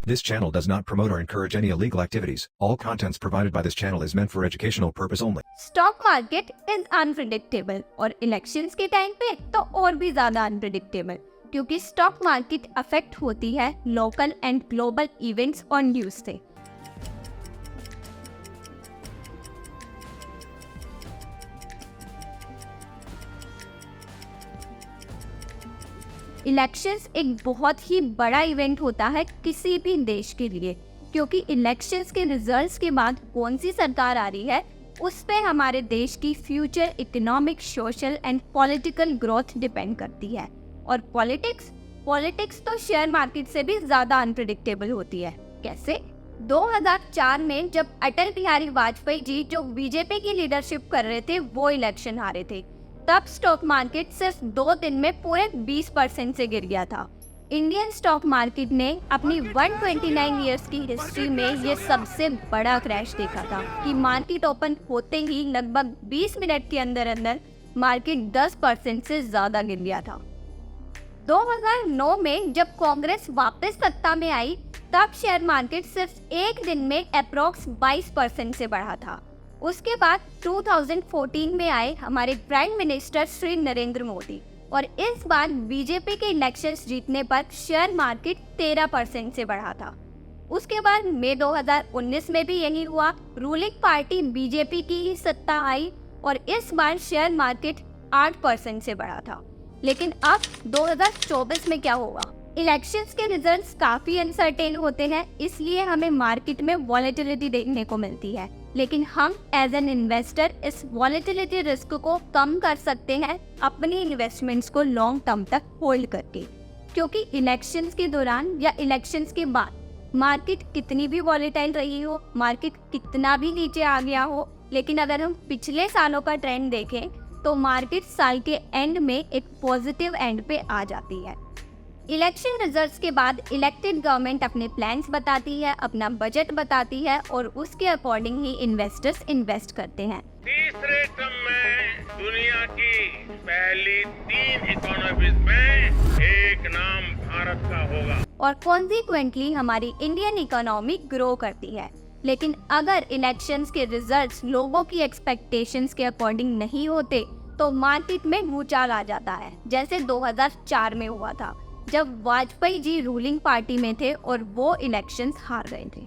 This channel does not promote or encourage any illegal activities. All contents provided by this channel is meant for educational purpose only. Stock market is unpredictable और elections के time पे तो और भी ज्यादा unpredictable, क्योंकि stock market affect होती है लोकल एंड ग्लोबल इवेंट्स और न्यूज से। इलेक्शंस एक बहुत ही बड़ा इवेंट होता है किसी भी देश के लिए, क्योंकि इलेक्शंस के रिजल्ट्स के बाद कौन सी सरकार आ रही है उस पे हमारे देश की future economic, social and political growth depend करती है। और पॉलिटिक्स तो शेयर मार्केट से भी ज़्यादा अनप्रिडिक्टेबल होती है। कैसे? 2004 में जब अटल बिहारी वाजपेयी जी जो बीजेपी की लीडरशिप कर रहे थे वो इलेक्शन हारे थे, तब स्टॉक मार्केट सिर्फ 2 दिन में पूरे 20% से गिर गया था। इंडियन स्टॉक मार्केट ने अपनी 129 इयर्स की हिस्ट्री में ये सबसे बड़ा क्रैश देखा था कि मार्केट ओपन होते ही लगभग 20 मिनट के अंदर मार्केट 10% से ज़्यादा गिर गया था। 2009 में जब कांग्रेस वापस सत्ता में आई, तब शेयर मार्केट सिर्फ एक दिन में अप्रॉक्स 22% से बढ़ा था। उसके बाद 2014 में आए हमारे प्राइम मिनिस्टर श्री नरेंद्र मोदी, और इस बार बीजेपी के इलेक्शंस जीतने पर शेयर मार्केट 13% से बढ़ा था। उसके बाद मई 2019 में भी यही हुआ, रूलिंग पार्टी बीजेपी की ही सत्ता आई और इस बार शेयर मार्केट 8% से बढ़ा था। लेकिन अब 2024 में क्या होगा? इलेक्शंस के रिजल्ट्स काफ़ी अनसर्टेन होते हैं, इसलिए हमें मार्केट में वॉलेटिलिटी देखने को मिलती है। लेकिन हम एज एन इन्वेस्टर इस वॉलेटिलिटी रिस्क को कम कर सकते हैं अपनी इन्वेस्टमेंट्स को लॉन्ग टर्म तक होल्ड करके, क्योंकि इलेक्शंस के दौरान या इलेक्शंस के बाद मार्केट कितनी भी वॉलेटाइल रही हो, मार्केट कितना भी नीचे आ गया हो, लेकिन अगर हम पिछले सालों का ट्रेंड देखें तो मार्केट साल के एंड में एक पॉजिटिव एंड पे आ जाती है। इलेक्शन रिजल्ट्स के बाद इलेक्टेड गवर्नमेंट अपने प्लान्स बताती है, अपना बजट बताती है और उसके अकॉर्डिंग ही इन्वेस्टर्स इन्वेस्ट करते हैं। तीसरे टर्म में दुनिया की पहली 3 इकोनॉमीज में एक नाम भारत का होगा और कॉन्सिक्वेंटली हमारी इंडियन इकोनॉमी ग्रो करती है। लेकिन अगर इलेक्शंस के रिजल्ट्स लोगों की एक्सपेक्टेशंस के अकॉर्डिंग नहीं होते तो मार्केट में भूचाल आ जाता है, जैसे 2004 में हुआ था जब वाजपेयी जी रूलिंग पार्टी में थे और वो इलेक्शंस हार गए थे।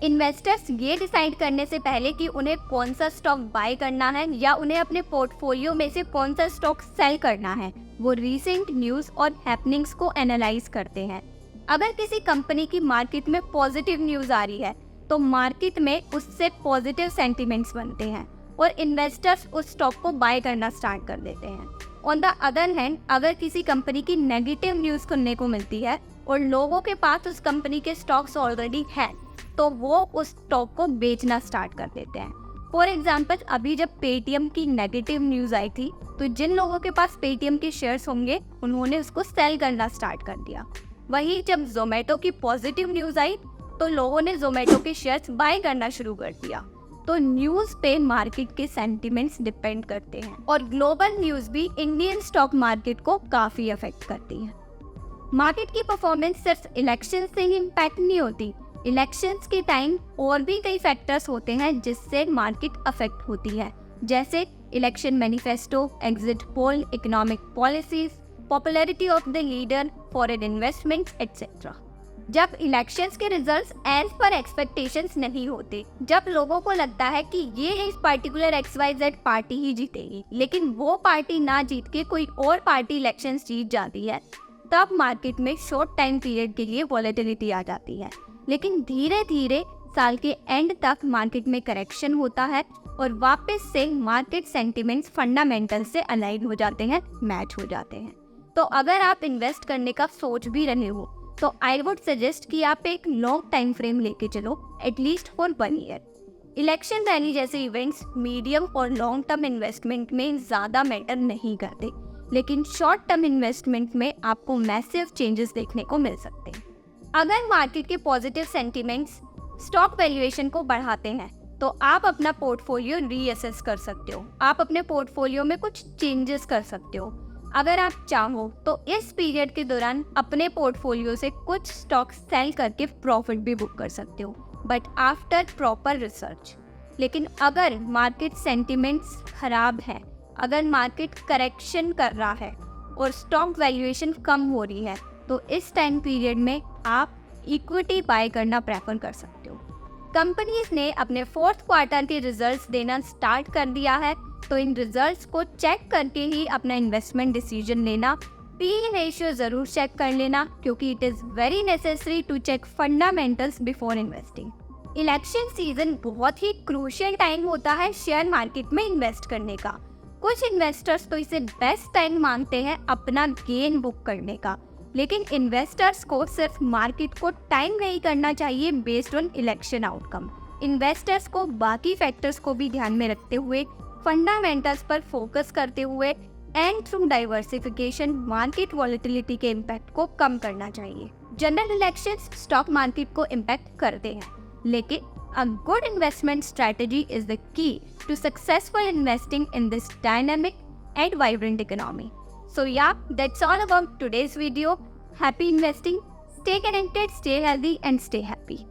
इन्वेस्टर्स ये डिसाइड करने से पहले कि उन्हें कौन सा स्टॉक बाय करना है या उन्हें अपने पोर्टफोलियो में से कौन सा स्टॉक सेल करना है, वो रीसेंट न्यूज़ और हैपनिंग्स को एनालाइज करते हैं। अगर किसी कंपनी की मार्केट में पॉजिटिव न्यूज़ आ रही है तो मार्केट में उससे पॉजिटिव सेंटिमेंट्स बनते हैं और इन्वेस्टर्स उस स्टॉक को बाय करना स्टार्ट कर देते हैं। ऑन द अदर हैंड, अगर किसी कंपनी की नेगेटिव न्यूज़ सुनने को मिलती है और लोगों के पास उस कंपनी के स्टॉक्स ऑलरेडी हैं, तो वो उस स्टॉक को बेचना स्टार्ट कर देते हैं। फॉर एग्जाम्पल, अभी जब पेटीएम की नेगेटिव न्यूज़ आई थी तो जिन लोगों के पास पेटीएम के शेयर्स होंगे उन्होंने उसको सेल करना स्टार्ट कर दिया। वहीं जब जोमेटो की पॉजिटिव न्यूज़ आई तो लोगों ने जोमेटो के शेयर्स बाय करना शुरू कर दिया। तो न्यूज़ पे मार्केट के सेंटिमेंट्स डिपेंड करते हैं और ग्लोबल न्यूज़ भी इंडियन स्टॉक मार्केट को काफ़ी अफेक्ट करती है। मार्केट की परफॉर्मेंस सिर्फ इलेक्शन से ही इम्पैक्ट नहीं होती, इलेक्शंस के टाइम और भी कई फैक्टर्स होते हैं जिससे मार्केट अफेक्ट होती है, जैसे election manifesto, exit poll, economic policies, popularity of the leader, foreign investment etcetera. जब इलेक्शंस के रिजल्ट्स एज पर एक्सपेक्टेशंस नहीं होते, जब लोगों को लगता है कि ये इस पर्टिकुलर XYZ पार्टी ही जीतेगी, लेकिन वो पार्टी ना जीत के कोई और पार्टी इलेक्शंस जीत जाती है, तब मार्केट में शॉर्ट टाइम पीरियड के लिए वॉलेटिलिटी आ जाती है। लेकिन धीरे धीरे साल के एंड तक मार्केट में करेक्शन होता है और वापस से मार्केट सेंटिमेंट्स फंडामेंटल से अलाइन हो जाते हैं, मैच हो जाते हैं। तो अगर आप इन्वेस्ट करने का सोच भी रहे हो तो आई वुड सजेस्ट कि आप एक लॉन्ग टाइम फ्रेम लेके चलो, at least for 1 year. Election rally जैसे इवेंट्स मीडियम और लॉन्ग टर्म इन्वेस्टमेंट में ज़्यादा मैटर नहीं करते, लेकिन शॉर्ट टर्म इन्वेस्टमेंट में आपको मैसिव चेंजेस देखने को मिल सकते हैं। अगर मार्केट के पॉजिटिव सेंटिमेंट्स स्टॉक वैल्यूएशन को बढ़ाते हैं तो आप अपना पोर्टफोलियो रीअसेस कर सकते हो, आप अपने पोर्टफोलियो में कुछ चेंजेस कर सकते हो। अगर आप चाहो तो इस पीरियड के दौरान अपने पोर्टफोलियो से कुछ स्टॉक सेल करके प्रॉफिट भी बुक कर सकते हो, बट आफ्टर प्रॉपर रिसर्च। लेकिन अगर मार्केट सेंटिमेंट्स खराब है, अगर मार्केट करेक्शन कर रहा है और स्टॉक वैल्यूएशन कम हो रही है, तो इस टाइम पीरियड में आप इक्विटी बाय करना प्रेफर कर सकते हो। कंपनीज ने अपने फोर्थ क्वार्टर के रिजल्ट्स देना स्टार्ट कर दिया है, तो इन रिजल्ट्स को चेक करके ही अपना इन्वेस्टमेंट डिसीजन लेना। पी रेशियो ज़रूर चेक कर लेना, क्योंकि it is very necessary to check fundamentals before investing. Election season बहुत ही क्रूशियल टाइम होता है शेयर मार्केट में इन्वेस्ट करने का। कुछ इन्वेस्टर्स तो इसे बेस्ट टाइम मानते हैं अपना गेन बुक करने का, लेकिन इन्वेस्टर्स को सिर्फ मार्केट को टाइम नहीं करना चाहिए based on election outcome. Investors को बाकी फैक्टर्स को भी ध्यान में रखते हुए, फंडामेंटल्स पर फोकस करते हुए and through diversification market volatility के इम्पैक्ट को कम करना चाहिए। जनरल इलेक्शंस स्टॉक मार्केट को इम्पैक्ट करते हैं, लेकिन a good investment strategy is the key to successful investing in this dynamic and vibrant economy. So yeah, that's all about today's video. Happy investing, stay connected, stay healthy and stay happy.